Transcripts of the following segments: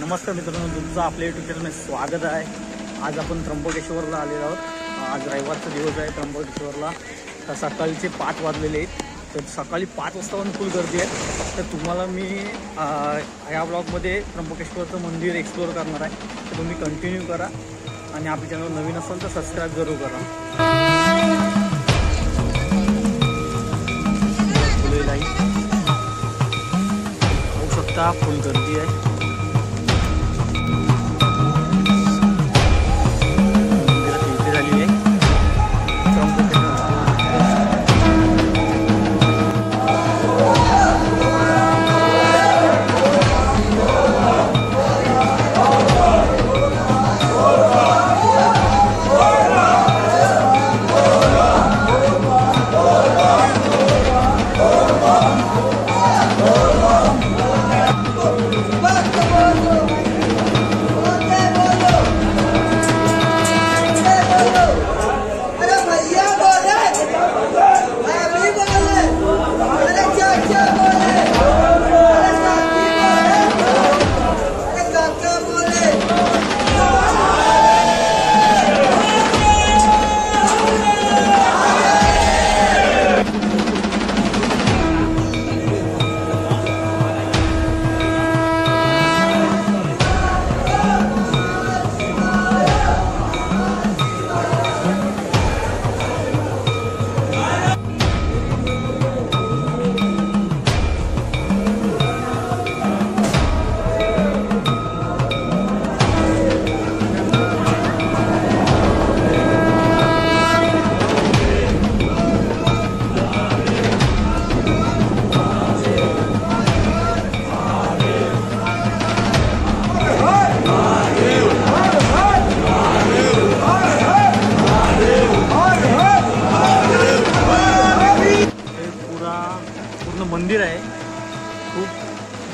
नमस्कार मित्रांनो, तुमचं आपल्या यूट्यूब चॅनलमध्ये स्वागत आहे। आज आपण त्र्यंबकेश्वरला आलेलो आहोत। आज रविवारचा दिवस आहे त्र्यंबकेश्वरला। तर सकाळचे 5 वाजलेले आहेत। तर सकाळी 5 वाजता पण फुल गर्दी आहे। तर तुम्हाला मी या ब्लॉगमध्ये त्र्यंबकेश्वरचं मंदिर एक्सप्लोअर करणार आहे। तर तुम्ही कंटिन्यू करा आणि आपल्या चॅनल नवीन असेल तर सबस्क्राईब जरूर करा। होऊ शकता फुल गर्दी आहे। मंदिर आहे, खूप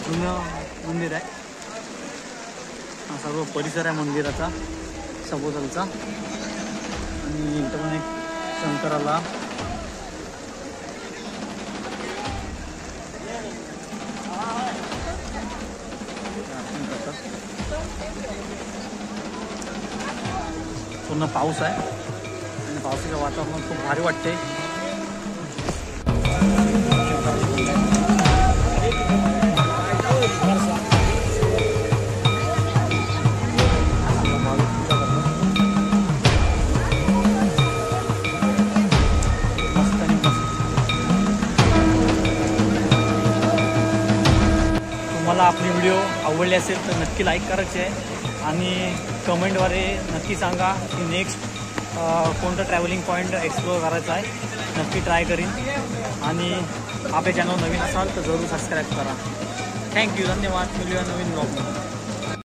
जुनं मंदिर आहे। हा सर्व परिसर आहे मंदिराचा सभोवतालचा। आणि इथं पण एक शंकराला पूर्ण पाऊस आहे आणि पावसाचं वातावरण खूप भारी वाटते। तुम्हाला आपली व्हिडिओ आवडली असेल तर नक्की लाईक करायचे आहे आणि कमेंटद्वारे नक्की सांगा की नेक्स्ट कोणतं ट्रॅव्हलिंग पॉईंट एक्सप्लोअर करायचं आहे। नक्की ट्राय करीन आणि आपल्या चॅनल नवीन असाल तर जरूर सबस्क्राईब करा। थँक्यू, धन्यवाद। मिळूया नवीन ब्लॉग।